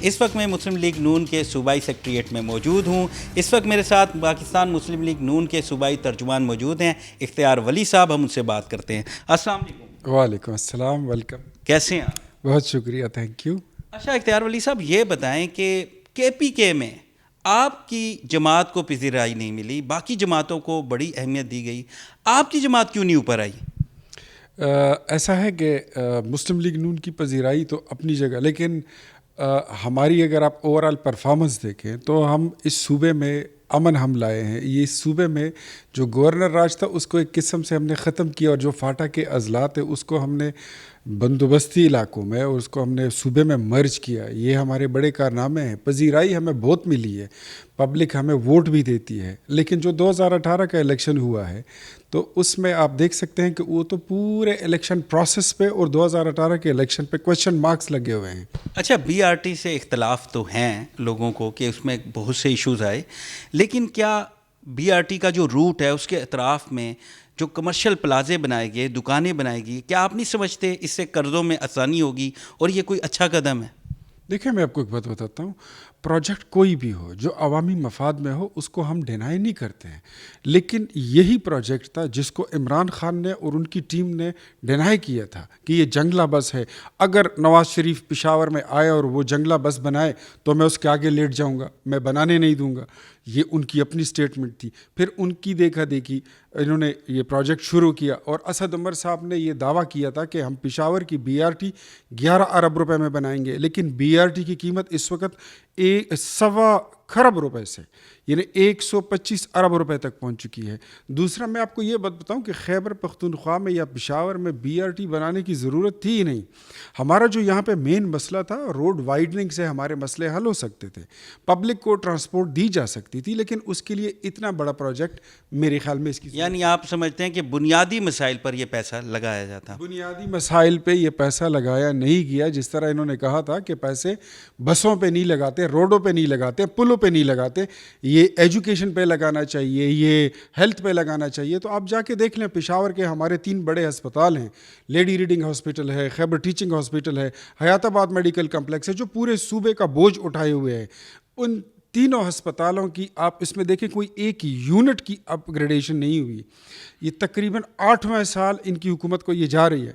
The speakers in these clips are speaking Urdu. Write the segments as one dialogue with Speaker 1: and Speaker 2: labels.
Speaker 1: اس وقت میں مسلم لیگ نون کے صوبائی سیکریٹریٹ میں موجود ہوں. اس وقت میرے ساتھ پاکستان مسلم لیگ نون کے صوبائی ترجمان موجود ہیں اختیار ولی صاحب. ہم ان سے بات کرتے ہیں. السلام علیکم.
Speaker 2: وعلیکم السلام. ویلکم.
Speaker 1: کیسے ہیں آپ؟
Speaker 2: بہت شکریہ. Thank you.
Speaker 1: اچھا اختیار ولی صاحب یہ بتائیں کہ کے پی کے میں آپ کی جماعت کو پذیرائی نہیں ملی, باقی جماعتوں کو بڑی اہمیت دی گئی, آپ کی جماعت کیوں نہیں اوپر آئی؟
Speaker 2: ایسا ہے کہ مسلم لیگ نون کی پذیرائی تو اپنی جگہ, لیکن ہماری اگر آپ اوور آل پرفارمنس دیکھیں تو ہم اس صوبے میں امن ہم لائے ہیں. یہ اس صوبے میں جو گورنر راج تھا اس کو ایک قسم سے ہم نے ختم کیا, اور جو فاٹا کے اضلاع تھے اس کو ہم نے بندوبستی علاقوں میں اور اس کو ہم نے صوبے میں مرج کیا. یہ ہمارے بڑے کارنامے ہیں. پذیرائی ہمیں بہت ملی ہے, پبلک ہمیں ووٹ بھی دیتی ہے, لیکن جو 2018 کا الیکشن ہوا ہے تو اس میں آپ دیکھ سکتے ہیں کہ وہ تو پورے الیکشن پروسیس پہ اور 2018 کے الیکشن پہ کویشچن مارکس لگے ہوئے ہیں.
Speaker 1: اچھا بی آر ٹی سے اختلاف تو ہیں لوگوں کو کہ اس میں بہت سے ایشوز آئے, لیکن کیا بی آر ٹی کا جو روٹ ہے اس کے اطراف میں جو کمرشل پلازے بنائے گئے, دکانیں بنائے گی, کیا آپ نہیں سمجھتے اس سے قرضوں میں آسانی ہوگی اور یہ کوئی اچھا قدم ہے؟
Speaker 2: دیکھیں میں آپ کو ایک بات بتاتا ہوں, پروجیکٹ کوئی بھی ہو جو عوامی مفاد میں ہو اس کو ہم ڈینائی نہیں کرتے ہیں, لیکن یہی پروجیکٹ تھا جس کو عمران خان نے اور ان کی ٹیم نے ڈینائی کیا تھا کہ یہ جنگلہ بس ہے. اگر نواز شریف پشاور میں آئے اور وہ جنگلہ بس بنائے تو میں اس کے آگے لیٹ جاؤں گا, میں بنانے نہیں دوں گا. یہ ان کی اپنی سٹیٹمنٹ تھی. پھر ان کی دیکھا دیکھی انہوں نے یہ پروجیکٹ شروع کیا, اور اسد عمر صاحب نے یہ دعویٰ کیا تھا کہ ہم پشاور کی بی آر ٹی 11 ارب روپے میں بنائیں گے, لیکن بی آر ٹی کی قیمت اس وقت 1.25 خرب روپے سے یعنی 125 ارب روپے تک پہنچ چکی ہے. دوسرا میں آپ کو یہ بات بتاؤں کہ خیبر پختونخوا میں یا پشاور میں بی آر ٹی بنانے کی ضرورت تھی ہی نہیں. ہمارا جو یہاں پہ مین مسئلہ تھا, روڈ وائڈننگ سے ہمارے مسئلے حل ہو سکتے تھے, پبلک کو ٹرانسپورٹ دی جا سکتی تھی, لیکن اس کے لیے اتنا بڑا پروجیکٹ میرے خیال میں اس کی
Speaker 1: یعنی آپ سمجھتے ہیں کہ بنیادی مسائل پر یہ پیسہ لگایا جاتا؟
Speaker 2: بنیادی مسائل پہ یہ پیسہ لگایا نہیں گیا. جس طرح انہوں نے کہا تھا کہ پیسے بسوں پہ نہیں لگاتے, روڈوں پہ نہیں لگاتے, پلوں پہ نہیں لگاتے, یہ ایجوکیشن پہ لگانا چاہیے, یہ ہیلتھ پہ لگانا چاہیے. تو آپ جا کے دیکھ لیں پشاور کے ہمارے 3 بڑے ہسپتال ہیں, لیڈی ریڈنگ ہاسپٹل ہے, خیبر ٹیچنگ ہاسپٹل ہے, حیات آباد میڈیکل کمپلیکس ہے, جو پورے صوبے کا بوجھ اٹھائے ہوئے ہیں. ان تینوں ہسپتالوں کی آپ اس میں دیکھیں کوئی ایک یونٹ کی اپ گریڈیشن نہیں ہوئی. یہ تقریباً 8واں سال ان کی حکومت کو یہ جا رہی ہے.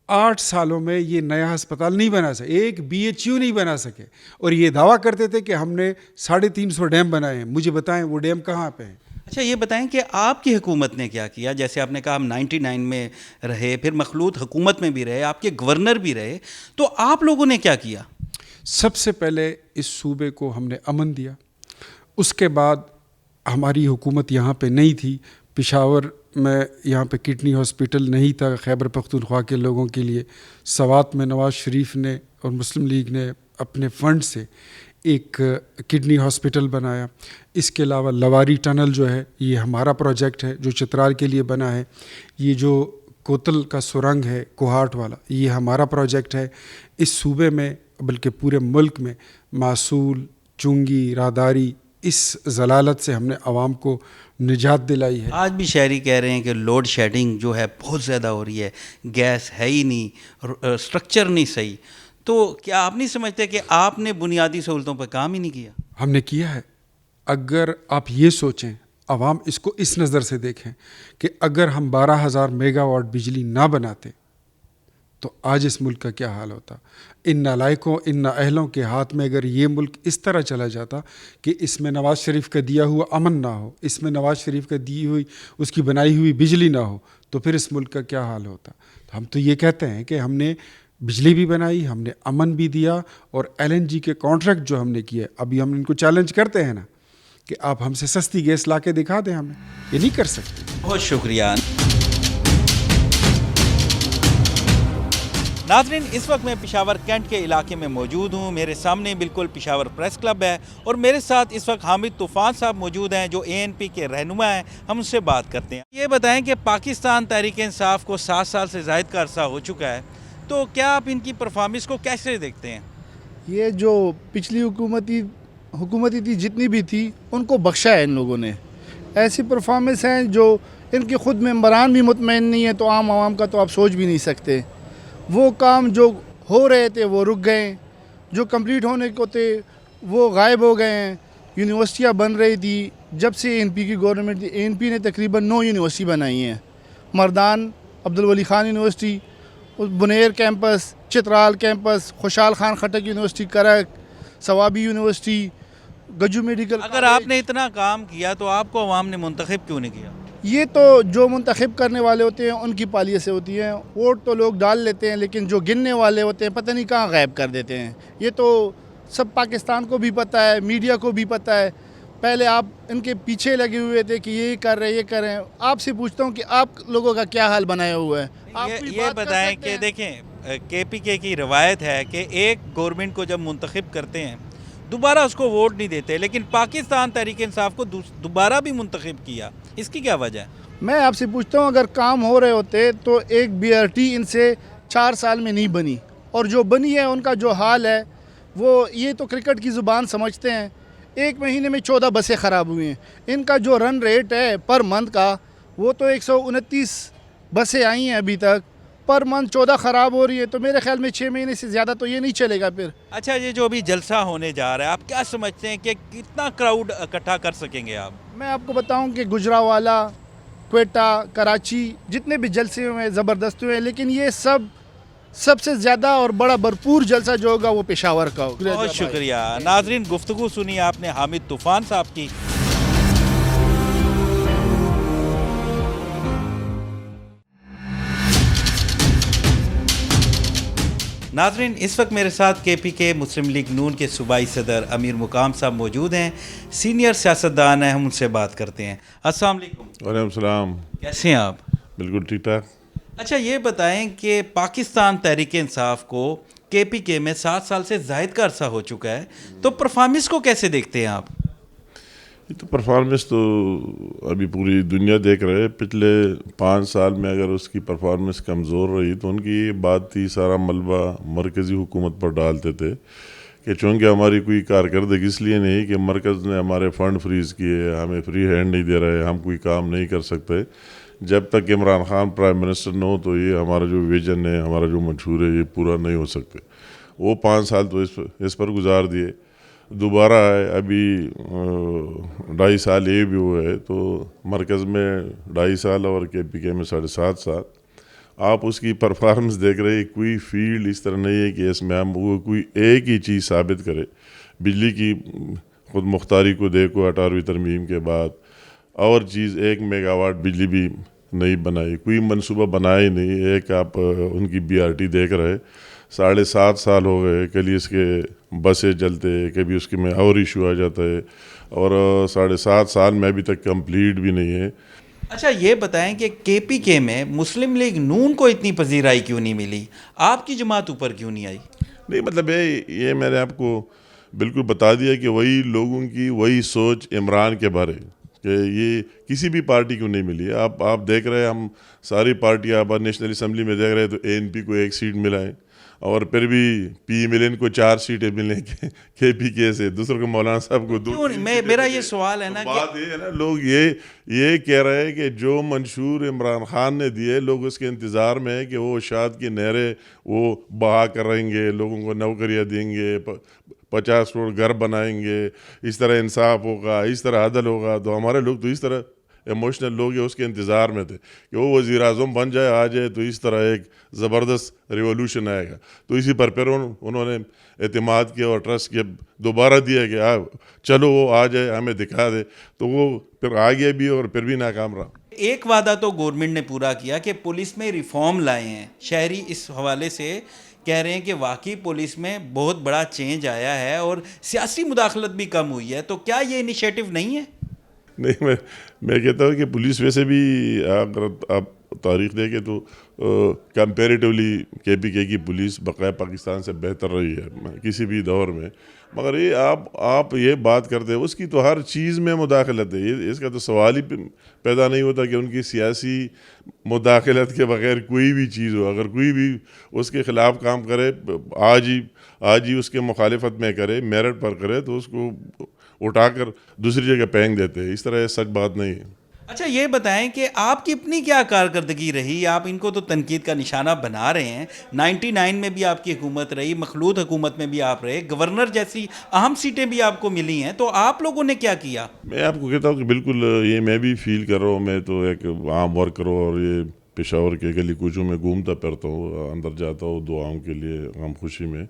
Speaker 2: 8 سالوں میں یہ نیا ہسپتال نہیں بنا سکے, ایک بی ایچ یو نہیں بنا سکے, اور یہ دعویٰ کرتے تھے کہ ہم نے 350 ڈیم بنائے ہیں. مجھے بتائیں وہ ڈیم کہاں پہ ہیں؟
Speaker 1: اچھا یہ بتائیں کہ آپ کی حکومت نے کیا کیا؟ جیسے آپ نے کہا ہم 99 میں رہے, پھر مخلوط حکومت میں بھی رہے, آپ کے گورنر بھی رہے, تو آپ لوگوں نے کیا کیا؟
Speaker 2: سب سے پہلے اس صوبے کو ہم نے امن دیا. اس کے بعد ہماری حکومت یہاں پہ نہیں تھی, پشاور میں یہاں پہ کڈنی ہاسپٹل نہیں تھا خیبر پختونخوا کے لوگوں کے لیے. سوات میں نواز شریف نے اور مسلم لیگ نے اپنے فنڈ سے ایک کڈنی ہاسپٹل بنایا. اس کے علاوہ لواری ٹنل جو ہے یہ ہمارا پروجیکٹ ہے جو چترال کے لیے بنا ہے. یہ جو کوتل کا سرنگ ہے کوہاٹ والا, یہ ہمارا پروجیکٹ ہے. اس صوبے میں بلکہ پورے ملک میں معصول, چونگی, راہداری, اس ضلالت سے ہم نے عوام کو نجات دلائی ہے.
Speaker 1: آج بھی شہری کہہ رہے ہیں کہ لوڈ شیڈنگ جو ہے بہت زیادہ ہو رہی ہے, گیس ہے ہی نہیں, اسٹرکچر نہیں صحیح. تو کیا آپ نہیں سمجھتے کہ آپ نے بنیادی سہولتوں پہ کام ہی نہیں کیا؟
Speaker 2: ہم نے کیا ہے. اگر آپ یہ سوچیں, عوام اس کو اس نظر سے دیکھیں کہ اگر ہم 12,000 میگا واٹ بجلی نہ بناتے تو آج اس ملک کا کیا حال ہوتا. ان نالائقوں, ان نااہلوں کے ہاتھ میں اگر یہ ملک اس طرح چلا جاتا کہ اس میں نواز شریف کا دیا ہوا امن نہ ہو, اس میں نواز شریف کا دی ہوئی اس کی بنائی ہوئی بجلی نہ ہو, تو پھر اس ملک کا کیا حال ہوتا. ہم تو یہ کہتے ہیں کہ ہم نے بجلی بھی بنائی, ہم نے امن بھی دیا, اور LNG کے کانٹریکٹ جو ہم نے کیے, ابھی ہم ان کو چیلنج کرتے ہیں نا کہ آپ ہم سے سستی گیس لا کے دکھا دیں, ہمیں یہ نہیں کر سکتے.
Speaker 1: بہت شکریہ. ناظرین اس وقت میں پشاور کینٹ کے علاقے میں موجود ہوں. میرے سامنے بالکل پشاور پریس کلب ہے, اور میرے ساتھ اس وقت حامد طوفان صاحب موجود ہیں جو ANP کے رہنما ہیں. ہم ان سے بات کرتے ہیں. یہ بتائیں کہ پاکستان تحریک انصاف کو 7 سال سے زائد کا عرصہ ہو چکا ہے, تو کیا آپ ان کی پرفارمنس کو کیسے دیکھتے ہیں؟
Speaker 3: یہ جو پچھلی حکومتی تھی جتنی بھی تھی ان کو بخشا ہے ان لوگوں نے. ایسی پرفارمنس ہیں جو ان کے خود ممبران بھی مطمئن نہیں ہیں, تو عام عوام کا تو آپ سوچ بھی نہیں سکتے. وہ کام جو ہو رہے تھے وہ رک گئے, جو کمپلیٹ ہونے کو تھے وہ غائب ہو گئے ہیں. یونیورسٹیاں بن رہی تھی جب سے اے این پی کی گورنمنٹ تھی. اے این پی نے تقریباً 9 یونیورسٹی بنائی ہیں. Mardan Abdul Wali Khan university, Buner campus, Chitral campus, Khushal Khan Khattak university Karak, Swabi university, Gajju medical.
Speaker 1: اگر آپ نے اتنا کام کیا تو آپ کو عوام نے منتخب کیوں نہیں کیا؟
Speaker 3: یہ تو جو منتخب کرنے والے ہوتے ہیں ان کی پالیسیں ہوتی ہیں. ووٹ تو لوگ ڈال لیتے ہیں لیکن جو گننے والے ہوتے ہیں پتہ نہیں کہاں غائب کر دیتے ہیں. یہ تو سب پاکستان کو بھی پتہ ہے, میڈیا کو بھی پتہ ہے. پہلے آپ ان کے پیچھے لگے ہوئے تھے کہ یہ کر رہے, یہ کر رہے ہیں. آپ سے پوچھتا ہوں کہ آپ لوگوں کا کیا حال بنایا ہوا ہے؟ آپ کوئی
Speaker 1: یہ
Speaker 3: بات کر
Speaker 1: بتائیں
Speaker 3: سکتے
Speaker 1: کہ
Speaker 3: ہیں؟
Speaker 1: دیکھیں کے پی کے کی روایت ہے کہ ایک گورنمنٹ کو جب منتخب کرتے ہیں دوبارہ اس کو ووٹ نہیں دیتے, لیکن پاکستان تحریک انصاف کو دوبارہ بھی منتخب کیا. اس کی کیا وجہ ہے؟
Speaker 3: میں آپ سے پوچھتا ہوں, اگر کام ہو رہے ہوتے تو ایک بی آر ٹی ان سے 4 سال میں نہیں بنی, اور جو بنی ہے ان کا جو حال ہے وہ یہ تو کرکٹ کی زبان سمجھتے ہیں. 1 مہینے میں 14 بسیں خراب ہوئی ہیں. ان کا جو رن ریٹ ہے پر منتھ کا وہ تو 129 بسیں آئی ہیں ابھی تک, پر منتھ 14 خراب ہو رہی ہے. تو میرے خیال میں 6 مہینے سے زیادہ تو یہ نہیں چلے گا. پھر
Speaker 1: اچھا, یہ جو ابھی جلسہ ہونے جا رہا ہے آپ کیا سمجھتے ہیں کہ کتنا کراؤڈ اکٹھا کر سکیں گے آپ؟
Speaker 3: میں آپ کو بتاؤں کہ گجراوالا, کوئٹہ, کراچی جتنے بھی جلسے ہوئے ہیں زبردست ہوئے ہیں, لیکن یہ سب سے زیادہ اور بڑا بھرپور جلسہ جو ہوگا وہ پشاور کا ہوگا.
Speaker 1: بہت شکریہ. ناظرین, گفتگو سنی آپ نے حامد طوفان صاحب کی. ناظرین, اس وقت میرے ساتھ کے پی کے مسلم لیگ نون کے صوبائی صدر امیر مقام صاحب موجود ہیں. سینئر سیاستدان ہیں, ہم ان سے بات کرتے ہیں. السلام علیکم.
Speaker 4: وعلیکم السلام.
Speaker 1: کیسے ہیں آپ؟
Speaker 4: بالکل ٹھیک ٹھاک.
Speaker 1: اچھا, یہ بتائیں کہ پاکستان تحریک انصاف کو کے پی کے میں 7 سال سے زائد کا عرصہ ہو چکا ہے, تو پرفارمنس کو کیسے دیکھتے ہیں آپ؟
Speaker 4: یہ تو پرفارمنس تو ابھی پوری دنیا دیکھ رہے ہے. پچھلے 5 سال میں اگر اس کی پرفارمنس کمزور رہی تو ان کی یہ بات تھی, سارا ملبہ مرکزی حکومت پر ڈالتے تھے کہ چونکہ ہماری کوئی کارکردگی اس لیے نہیں کہ مرکز نے ہمارے فنڈ فریز کیے, ہمیں فری ہینڈ نہیں دے رہے, ہم کوئی کام نہیں کر سکتے. جب تک عمران خان پرائم منسٹر نہ ہو تو یہ ہمارا جو ویژن ہے, ہمارا جو منشور ہے, یہ پورا نہیں ہو سکتے. وہ 5 سال تو اس پر گزار دیے. دوبارہ ہے, ابھی 2.5 سال یہ بھی ہوئے ہے, تو مرکز میں 2.5 سال اور کے پی کے میں 7.5 سال. آپ اس کی پرفارمنس دیکھ رہے, کوئی فیلڈ اس طرح نہیں ہے کہ اس میں ہم وہ کوئی ایک ہی چیز ثابت کرے. بجلی کی خود مختاری کو دیکھو 18ویں ترمیم کے بعد, اور چیز 1 میگا واٹ بجلی بھی نہیں بنائی, کوئی منصوبہ بنایا ہی نہیں. ایک آپ ان کی بی آر ٹی دیکھ رہے, 7.5 سال ہو گئے, کبھی اس کے بسیں چلتے, کبھی اس کے میں اور ایشو آ جاتا ہے, اور 7.5 سال میں ابھی تک کمپلیٹ بھی نہیں ہے.
Speaker 1: اچھا, یہ بتائیں کہ کے پی کے میں مسلم لیگ نون کو اتنی پذیرائی کیوں نہیں ملی, آپ کی جماعت اوپر کیوں نہیں آئی؟
Speaker 4: نہیں مطلب یہ میں نے آپ کو بالکل بتا دیا کہ وہی لوگوں کی وہی سوچ عمران کے بارے کہ یہ کسی بھی پارٹی کو نہیں ملی. آپ دیکھ رہے ہیں, ہم ساری پارٹیاں اب نیشنل اسمبلی میں دیکھ رہے ہیں تو اے این پی کو 1 سیٹ ملا ہے, اور پھر بھی پی ملین کو 4 سیٹیں ملیں کے پی کے سے, دوسروں کو مولانا صاحب کو 2.
Speaker 1: میرا یہ سوال ہے نا,
Speaker 4: بات یہ ہے نا, لوگ یہ کہہ رہے ہیں کہ جو منشور عمران خان نے دیے, لوگ اس کے انتظار میں ہیں کہ وہ اشاعت کی نہریں وہ بہا کر رہیں گے, لوگوں کو نوکریاں دیں گے, 50 کروڑ گھر بنائیں گے, اس طرح انصاف ہوگا, اس طرح عدل ہوگا. تو ہمارے لوگ تو اس طرح ایموشنل لوگ ہیں, اس کے انتظار میں تھے کہ وہ وزیر اعظم بن جائے, آ جائے, تو اس طرح ایک زبردست ریولوشن آئے گا. تو اسی پر پھر انہوں نے اعتماد کیا اور ٹرسٹ کیا, دوبارہ دیا کہ چلو وہ آ جائے, ہمیں دکھا دے. تو وہ پھر آ گیا بھی اور پھر بھی ناکام رہا.
Speaker 1: ایک وعدہ تو گورنمنٹ نے پورا کیا کہ پولیس میں ریفارم لائے ہیں. شہری اس حوالے سے کہہ رہے ہیں کہ واقعی پولیس میں بہت بڑا چینج آیا ہے اور سیاسی مداخلت بھی کم ہوئی ہے. تو کیا یہ انیشیٹو نہیں ہے؟
Speaker 4: نہیں, میں کہتا ہوں کہ پولیس ویسے بھی اگر آپ تاریخ دیکھیں تو کمپیریٹیولی کے پی کے کی پولیس بقائے پاکستان سے بہتر رہی ہے کسی بھی دور میں. مگر یہ آپ یہ بات کرتے ہیں, اس کی تو ہر چیز میں مداخلت ہے. اس کا تو سوال ہی پیدا نہیں ہوتا کہ ان کی سیاسی مداخلت کے بغیر کوئی بھی چیز ہو. اگر کوئی بھی اس کے خلاف کام کرے, آج ہی اس کے مخالفت میں کرے, میرٹ پر کرے, تو اس کو اٹھا کر دوسری جگہ پھینک دیتے ہیں. اس طرح سچ بات نہیں ہے.
Speaker 1: اچھا یہ بتائیں کہ آپ کی اپنی کیا کارکردگی رہی؟ آپ ان کو تو تنقید کا نشانہ بنا رہے ہیں، 99 میں بھی آپ کی حکومت رہی، مخلوط حکومت میں بھی آپ رہے، گورنر جیسی اہم سیٹیں بھی آپ کو ملی ہیں، تو آپ لوگوں نے کیا کیا؟
Speaker 4: میں آپ کو کہتا ہوں کہ بالکل یہ میں بھی فیل کر رہا ہوں. میں تو ایک عام ورکر ہوں اور یہ پشاور کے گلی کوچوں میں گھومتا پھرتا ہوں، اندر جاتا ہوں دعاؤں کے لیے غم خوشی میں،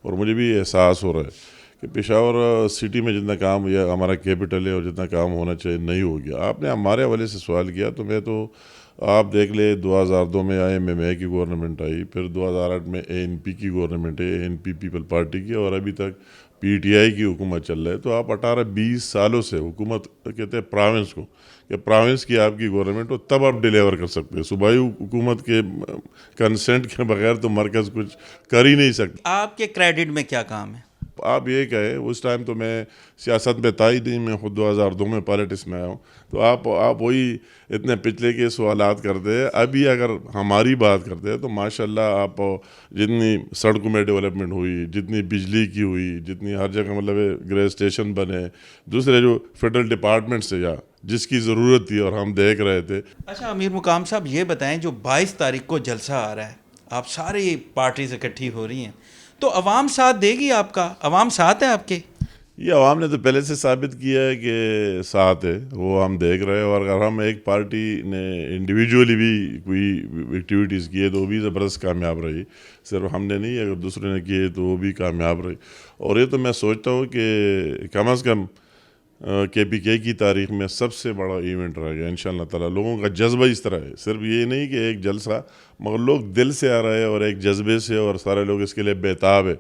Speaker 4: اور مجھے بھی احساس ہو رہا ہے کہ پشاور سٹی میں جتنا کام یا ہمارا کیپٹل ہے اور جتنا کام ہونا چاہیے نہیں ہو گیا. آپ نے ہمارے حوالے سے سوال کیا تو میں تو آپ دیکھ لے 2002 میں IMMI کی گورنمنٹ آئی، پھر 2008 میں ANP کی گورنمنٹ ہے، ANP پیپل پارٹی کی، اور ابھی تک PTI کی حکومت چل رہا ہے. تو آپ 18-20 سالوں سے حکومت کہتے ہیں پراونس کو، کہ پراونس کی آپ کی گورنمنٹ ہو تب آپ ڈیلیور کر سکتے ہیں. صوبائی حکومت کے کنسنٹ کے بغیر تو مرکز کچھ کر ہی نہیں سکتا.
Speaker 1: آپ کے کریڈٹ میں کیا کام ہے؟
Speaker 4: آپ یہ کہیں اس ٹائم تو میں سیاست میں تھا ہی نہیں، میں خود 2002 میں پالیٹکس میں آیا ہوں. تو آپ وہی اتنے پچھلے کے سوالات کرتے ہیں. ابھی اگر ہماری بات کرتے ہیں تو ماشاءاللہ آپ جتنی سڑکوں میں ڈیولپمنٹ ہوئی، جتنی بجلی کی ہوئی، جتنی ہر جگہ مطلب گریس اسٹیشن بنے، دوسرے جو فیڈرل ڈپارٹمنٹ سے یا جس کی ضرورت تھی اور ہم دیکھ رہے تھے.
Speaker 1: اچھا امیر مقام صاحب یہ بتائیں، جو 22 تاریخ کو جلسہ آ رہا ہے، آپ ساری پارٹیز اکٹھی ہو رہی ہیں، تو عوام ساتھ دے گی آپ کا؟ عوام ساتھ ہے آپ کے؟
Speaker 4: یہ عوام نے تو پہلے سے ثابت کیا ہے کہ ساتھ ہے، وہ ہم دیکھ رہے ہیں. اور اگر ہم ایک پارٹی نے انڈیویجولی بھی کوئی ایکٹیویٹیز کی ہے تو وہ بھی زبردست کامیاب رہی. صرف ہم نے نہیں، اگر دوسرے نے کیے تو وہ بھی کامیاب رہی. اور یہ تو میں سوچتا ہوں کہ کم از کم KPK کی تاریخ میں سب سے بڑا ایونٹ رہے گا انشاءاللہ تعالیٰ. لوگوں کا جذبہ اس طرح ہے، صرف یہ نہیں کہ ایک جلسہ، مگر لوگ دل سے آ رہے ہیں اور ایک جذبے سے، اور سارے لوگ اس کے لیے بےتاب ہے.